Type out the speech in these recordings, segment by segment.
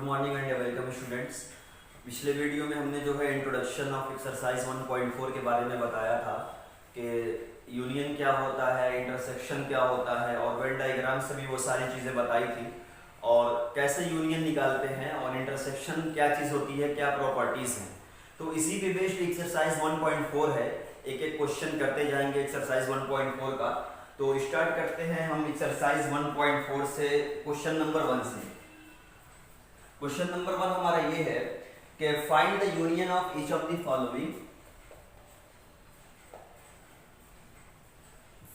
Morning and welcome students. पिछले video में हमने जो है इंट्रोडक्शन ऑफ एक्सरसाइज 1.4 के बारे में बताया था कि यूनियन क्या होता है, इंटरसेक्शन क्या होता है और वेन डायग्राम से भी वो सारी चीज़ें बताई थी और कैसे यूनियन निकालते हैं और इंटरसेक्शन क्या चीज़ होती है, क्या प्रॉपर्टीज़ हैं। तो इसी पे बेस्ड एक्सरसाइज 1.4 है। एक एक क्वेश्चन करते जाएंगे एक्सरसाइज 1.4 का। तो स्टार्ट करते हैं हम एक्सरसाइज 1.4 से क्वेश्चन नंबर 1 से। क्वेश्चन नंबर 1 हमारा ये है कि find the union of each of the following,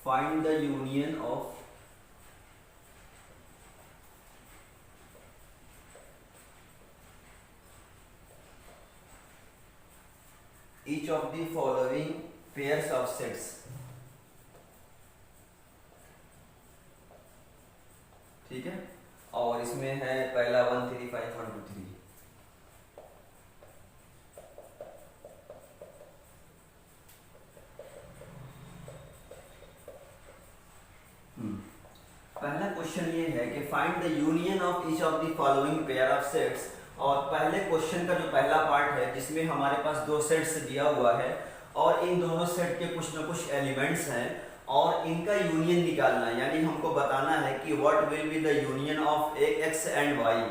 find the union of each of the following pairs of sets। ठीक है, और इसमें है पहला 1 3 5 1 2 3। पहला क्वेश्चन ये है कि find the union of each of the following pair of sets. और पहले क्वेश्चन का जो पहला पार्ट है जिसमें हमारे पास दो सेट्स दिया हुआ है और इन दोनों सेट के कुछ न कुछ एलिमेंट्स हैं और इनका यूनियन निकालना है, यानी हमको बताना है कि what will be the union of X and Y.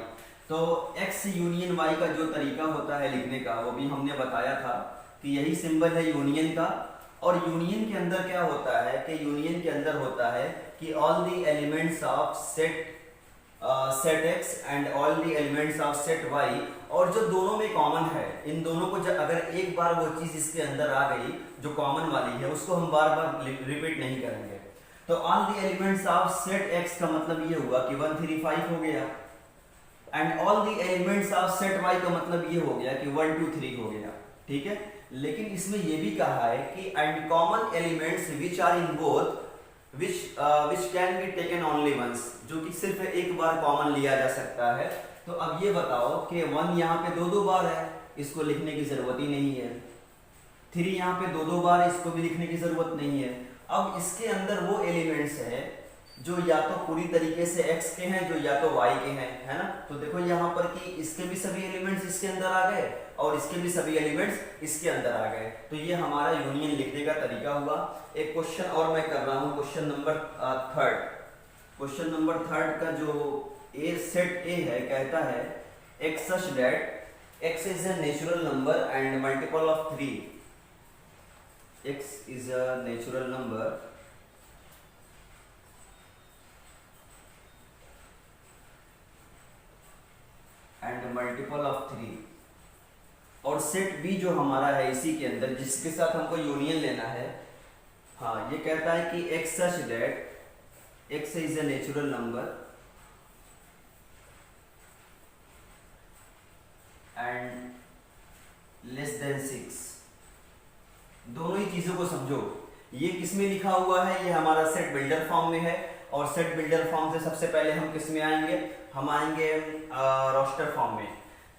तो एक्स यूनियन वाई का जो तरीका होता है लिखने का वो भी हमने बताया था कि यही सिंबल है यूनियन का। और यूनियन के अंदर क्या होता है कि यूनियन के अंदर होता है कि all the elements of set set X and all the elements of set Y, और जो दोनों में कॉमन है, इन दोनों को जब अगर एक बार वो चीज इसके अंदर आ गई जो कॉमन वाली है उसको हम बार बार रिपीट नहीं करेंगे। तो all the elements of set x का मतलब ये हुआ कि 1 3 5 हो गया, and all the elements of set Y का मतलब ये हो गया कि 1 2 3 हो गया। ठीक है, लेकिन इसमें ये भी कहा है कि and common elements which are in both which can be taken only once, जो कि सिर्फ एक बार कॉमन लिया जा सकता है। तो अब ये बताओ कि 1 यहाँ पे दो बार है, इसको लिखने की जरूरत ही नहीं है। 3 यहाँ पे दो बार, इसको भी लिखने की जरूरत नहीं है। अब इसके अंदर वो एलिमेंट्स है जो या तो पूरी तरीके से x के हैं जो या तो y के हैं, है ना। तो देखो यहाँ पर कि इसके भी सभी एलिमेंट्स इसके अंदर आ गए और इसके भी सभी एलिमेंट्स इसके अंदर आ गए। तो ये हमारा यूनियन लिखने का तरीका हुआ। एक क्वेश्चन और मैं कर रहा हूँ, क्वेश्चन नंबर 3। क्वेश्चन नंबर 3 का जो ए सेट ए है कहता है x such that x is a natural number and multiple of 3। x is a natural number and multiple of 3। और सेट बी जो हमारा है इसी के अंदर जिसके साथ हमको यूनियन लेना है, हाँ, ये कहता है कि x such that x is a natural number and less than 6। दोनों ही चीजों को समझो। ये किसमें लिखा हुआ है, ये हमारा सेट बिल्डर फॉर्म में है और सेट बिल्डर फॉर्म से सबसे पहले हम किस में आएंगे, हम आएंगे रोस्टर फॉर्म में।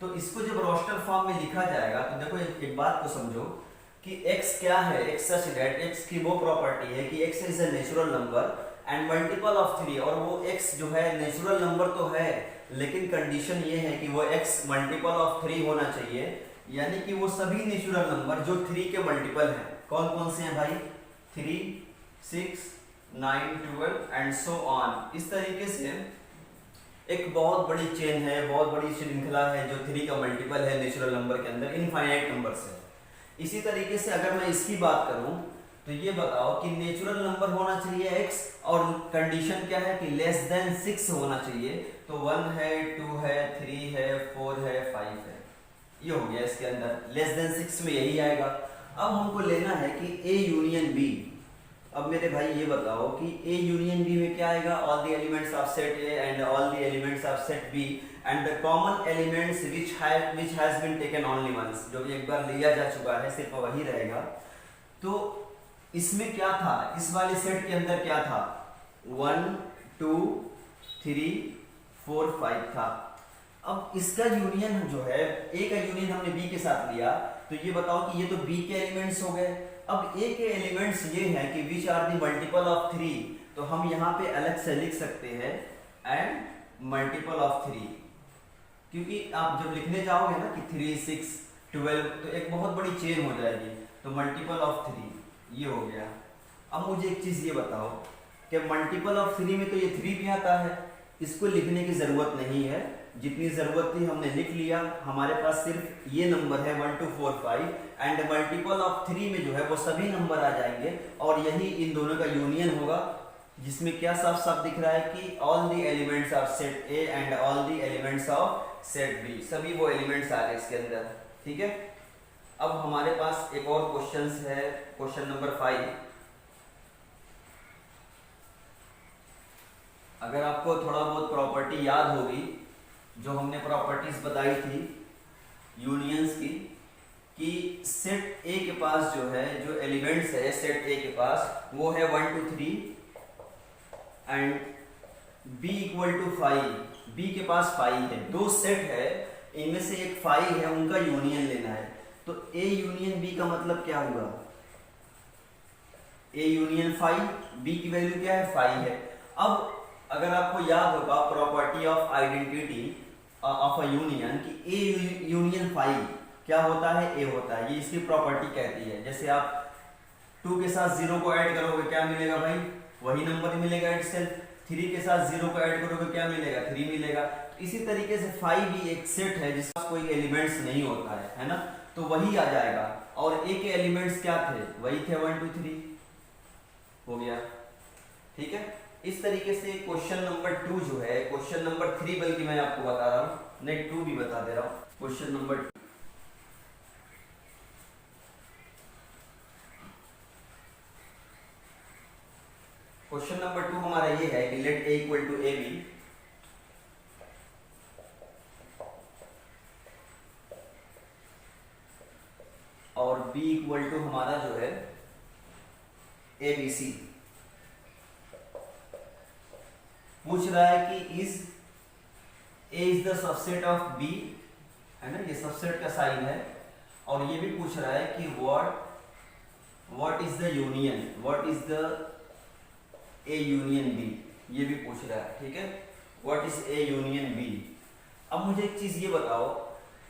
तो इसको जब रोस्टर फॉर्म में लिखा जाएगा तो देखो एक बात को समझो कि x क्या है, x सच दैट x की वो प्रॉपर्टी है कि x is a natural number and multiple of 3। और वो x जो है नेचुरल नंबर तो है लेकिन कंडीशन ये है कि वो x मल्टीपल ऑफ 3 होना चाहिए, यानी कि वो सभी नेचुरल नंबर जो 3 के मल्टीपल हैं। कौन कौन से हैं भाई, 3 6 9 12 एंड सो ऑन। इस तरीके से एक बहुत बड़ी चेन है, बहुत बड़ी श्रृंखला है जो 3 का मल्टीपल है नेचुरल नंबर के अंदर, इनफाइनाइट नंबर से। इसी तरीके से अगर मैं इसकी बात करूं तो ये बताओ कि नेचुरल नंबर होना चाहिए x और कंडीशन क्या है कि लेस देन 6 होना चाहिए। तो 1 है, 2 है, 3 है, 4 है, 5 है, ये हो गया इसके अंदर। लेस देन 6 में यही आएगा। अब हमको लेना है कि a यूनियन b। अब मेरे भाई ये बताओ कि A यूनियन B में क्या आएगा, all the elements of set A and all the elements of set B and the common elements which has been taken only once, जो भी एक बार लिया जा चुका है सिर्फ वही रहेगा। तो इसमें क्या था, इस वाले सेट के अंदर क्या था, 1 2 3 4 5 था। अब इसका यूनियन जो है, A का यूनियन हमने B के साथ लिया, तो ये बताओ कि ये तो B के एलिमेंट्स हो गए। अब A के एलिमेंट्स ये हैं कि which are the multiple of 3, तो हम यहाँ पे अलग से लिख सकते हैं एंड मल्टीपल ऑफ 3। क्योंकि आप जब लिखने जाओगे ना कि 3, 6, 12 तो एक बहुत बड़ी चेन हो जाएगी, तो मल्टीपल ऑफ 3 ये हो गया। अब मुझे एक चीज़ ये बताओ कि मल्टीपल ऑफ 3 में तो ये 3 भी आता है, इसको लिखने की ज़रूरत नहीं है, जितनी ज़रूरत थी हमने लिख लिया। हमारे पास सिर्फ ये नंबर है 1, 2, 4, 5 एंड मल्टीपल ऑफ 3 में जो है वो सभी नंबर आ जाएंगे और यही इन दोनों का यूनियन होगा, जिसमें क्या साफ साफ दिख रहा है कि all the elements of set A and all the elements of set B, सभी वो एलिमेंट्स आ गए इसके अंदर। ठीक है, अब हमारे पास एक और क्वेश्चन है, क्वेश्चन नंबर 5। अगर आपको थोड़ा बहुत प्रॉपर्टी याद होगी जो हमने प्रॉपर्टीज बताई थी यूनियंस की, कि सेट ए के पास जो है जो एलिमेंट्स है सेट ए के पास वो है 1, 2, 3 and b equal to 5, b के पास 5 है, दो सेट है, इनमें से एक 5 है, उनका यूनियन लेना है। तो a यूनियन b का मतलब क्या हुआ, a यूनियन 5, b की वैल्यू क्या है 5 है। अब अगर आपको याद होगा property of identity of a union कि a यूनियन 5 क्या होता है, a होता है, ये इसकी प्रॉपर्टी कहती है। जैसे आप 2 के साथ 0 को ऐड करोगे क्या मिलेगा भाई, वही नंबर मिलेगा इटसेल्फ। 3 के साथ 0 को ऐड करोगे क्या मिलेगा, 3 मिलेगा। तो इसी तरीके से 5 भी एक सेट है जिसका कोई एलिमेंट्स नहीं होता है ना, तो वही आ जाएगा। और a के एलिमेंट्स क्या थे, वही थे 1, 2, 3 हो गया। ठीक है, इस तरीके से क्वेश्चन नंबर 2 जो है, क्वेश्चन नंबर 3 बल्कि मैं आपको बता रहा हूँ, नहीं 2 भी बता दे रहा हूँ। क्वेश्चन नंबर 2, क्वेश्चन नंबर 2 हमारा ये है कि let a equal to A B, और b इक्वल टू हमारा जो है ए बी सी। पूछ रहा है कि is a is the subset of b, है ना, ये सबसेट का साइन है। और ये भी पूछ रहा है कि what is the union, what is the a union b, ये भी पूछ रहा है। ठीक है, what is a union b। अब मुझे एक चीज ये बताओ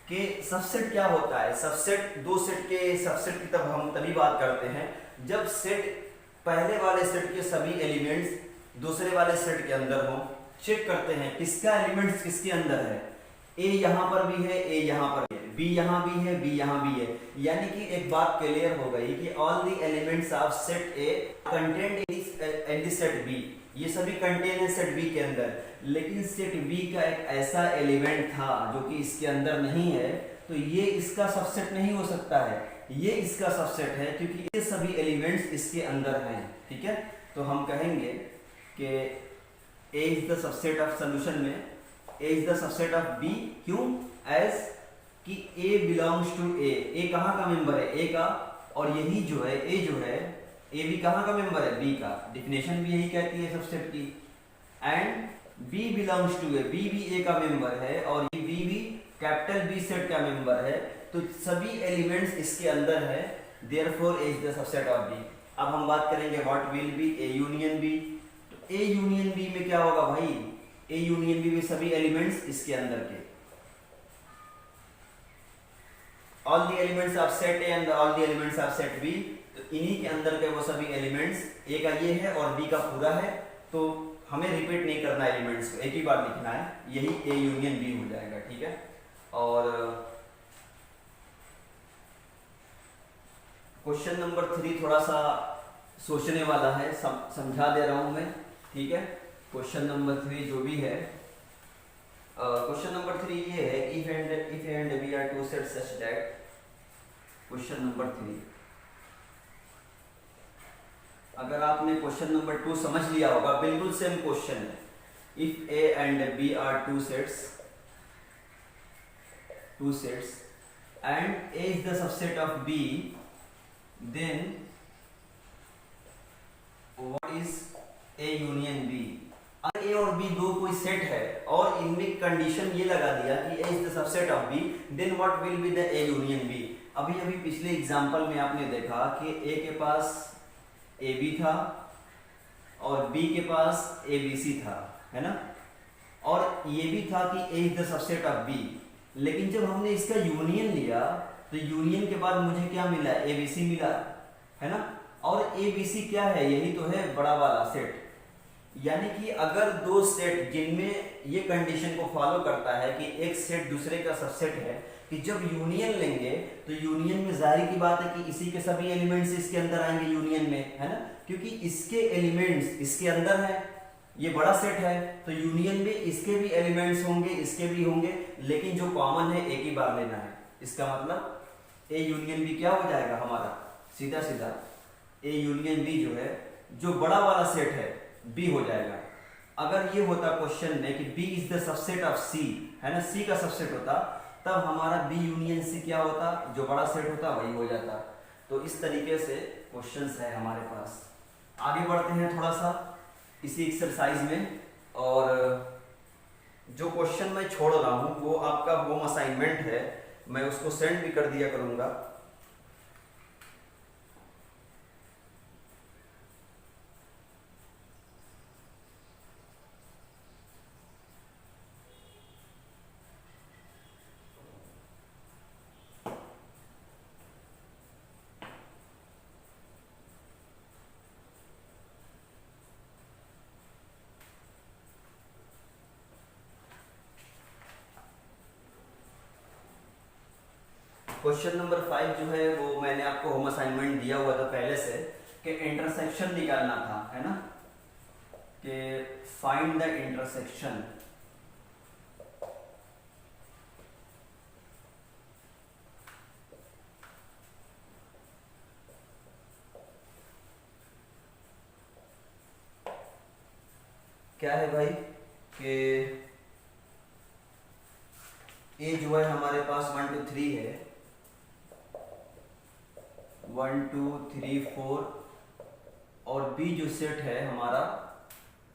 कि सबसेट क्या होता है। सबसेट, दो सेट के सबसेट की तब हम तभी बात करते हैं जब सेट पहले वाले सेट के सभी एलिमेंट्स दूसरे वाले सेट के अंदर हो। चेक करते हैं किसका एलिमेंट्स किसके अंदर है, a यहाँ पर भी है, a यहाँ पर भी है, b यहाँ भी है, b यहाँ भी है। यानी कि एक बात क्लियर हो गई कि all the elements of set a content in the set b, ये सभी कंटेन है सेट b के अंदर। लेकिन सेट b का एक ऐसा एलिमेंट था जो कि इसके अंदर नहीं है, तो ये इसका सबसेट नहीं हो सकता है, ये इसका सबसेट है क्योंकि ये सभी एलिमेंट्स इसके अंदर हैं। ठीक है, तो हम कहेंगे कि a is the subset of solution में a is the subset of b, क्यों, एज कि a बिलोंग्स टू a कहाँ का मेंबर है, a का, और यही जो है a जो है a भी कहाँ का मेंबर है, b का। डिफिनेशन भी यही कहती है सबसेट की। And b belongs to a, b भी a का मेंबर है और ये b भी कैपिटल B सेट का मेंबर है, तो सभी एलिमेंट्स इसके अंदर है, therefore a is the subset of b। अब हम बात करेंगे what will be a union b। तो a यूनियन b में क्या होगा भाई, a यूनियन b में सभी एलिमेंट्स इसके अंदर के, all the elements of set a and all the elements of set b, तो इन्हीं के अंदर के वो सभी एलिमेंट्स, a का ये है और b का पूरा है, तो हमें रिपीट नहीं करना एलिमेंट्स को, एक ही बार लिखना है, यही a यूनियन b हो जाएगा। ठीक है, और क्वेश्चन नंबर 3 थोड़ा सा सोचने वाला है, समझा दे रहा हूं मैं। ठीक है, क्वेश्चन नंबर 3 जो भी है, क्वेश्चन नंबर 3 ये है if and B are two set such that. Question number 3, अगर आपने क्वेश्चन नंबर 2 समझ लिया होगा, बिल्कुल सेम क्वेश्चन है। If a and b are two sets and a is the subset of b, then what is a union b। अगर a और b दो कोई सेट है और इनमें कंडीशन ये लगा दिया कि a is the subset of b, then what will be the a union b। अभी पिछले एग्जांपल में आपने देखा कि a के पास ab था और b के पास abc था, है ना। और ये भी था कि A is the subset of B, लेकिन जब हमने इसका यूनियन लिया तो यूनियन के बाद मुझे क्या मिला, ए बी सी मिला, है ना। और ए बी सी क्या है, यही तो है बड़ा वाला सेट। यानी कि अगर दो सेट जिनमें ये कंडीशन को फॉलो करता है कि एक सेट दूसरे का सबसेट है, कि जब यूनियन लेंगे तो यूनियन में जाहिर की बात है कि इसी के सभी एलिमेंट्स इसके अंदर आएंगे यूनियन में, है ना, क्योंकि इसके एलिमेंट्स इसके अंदर है, ये बड़ा सेट है, तो यूनियन में इसके भी एलिमेंट्स होंगे, इसके भी होंगे, लेकिन जो कॉमन है एक ही बार लेना है। इसका मतलब ए यूनियन बी क्या हो जाएगा हमारा, सीधा सीधा ए यूनियन बी जो है, जो बड़ा वाला सेट है बी हो जाएगा। अगर ये होता क्वेश्चन में कि B is the subset of C, है ना, सी का सबसेट होता, तब हमारा बी यूनियन सी क्या होता, जो बड़ा सेट होता वही हो जाता। तो इस तरीके से क्वेश्चंस है हमारे पास। आगे बढ़ते हैं थोड़ा सा इसी एक्सरसाइज में, और जो क्वेश्चन मैं छोड़ रहा हूँ वो आपका होम असाइनमेंट है, मैं उसको सेंड भी कर दिया करूँगा। क्वेश्चन नंबर 5 जो है वो मैंने आपको होम असाइनमेंट दिया हुआ था पहले से, कि इंटरसेक्शन निकालना था, है ना, कि फाइंड द इंटरसेक्शन। क्या है भाई कि ए जो है हमारे पास 1 2 3 है, 1 2 3 4, और बी जो सेट है हमारा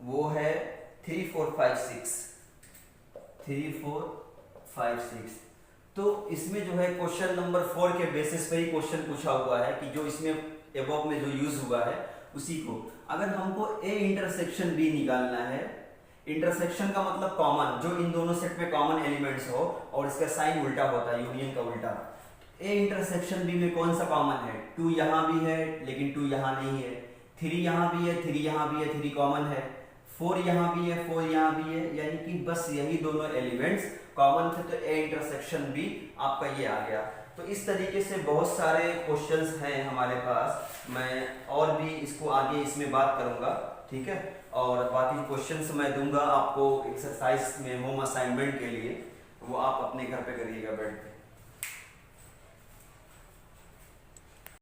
वो है 3 4 5 6, 3 4 5 6। तो इसमें जो है क्वेश्चन नंबर 4 के बेसिस पे ही क्वेश्चन पूछा हुआ है कि जो इसमें एबव में जो यूज हुआ है उसी को, अगर हमको ए इंटरसेक्शन बी निकालना है, इंटरसेक्शन का मतलब कॉमन, जो इन दोनों सेट में कॉमन एलिमेंट्स हो, और इसका साइन उल्टा होता है, यूनियन का उल्टा। ए इंटरसेक्शन बी में कौन सा कॉमन है, 2 यहाँ भी है लेकिन 2 यहाँ नहीं है, 3 यहाँ भी है, 3 यहाँ भी है, 3 कॉमन है, 4 यहाँ भी है, 4 यहाँ भी है, यानी कि बस यही दोनों एलिमेंट्स कॉमन थे, तो ए इंटरसेक्शन बी आपका ये आ गया। तो इस तरीके से बहुत सारे क्वेश्चंस हैं हमारे पास, मैं और भी इसको आगे इसमें बात करूंगा, ठीक है, और बाकी क्वेश्चंस मैं दूंगा आपको एक्सरसाइज में होम असाइनमेंट के लिए, वो आप अपने घर पे करिएगा बैठ के।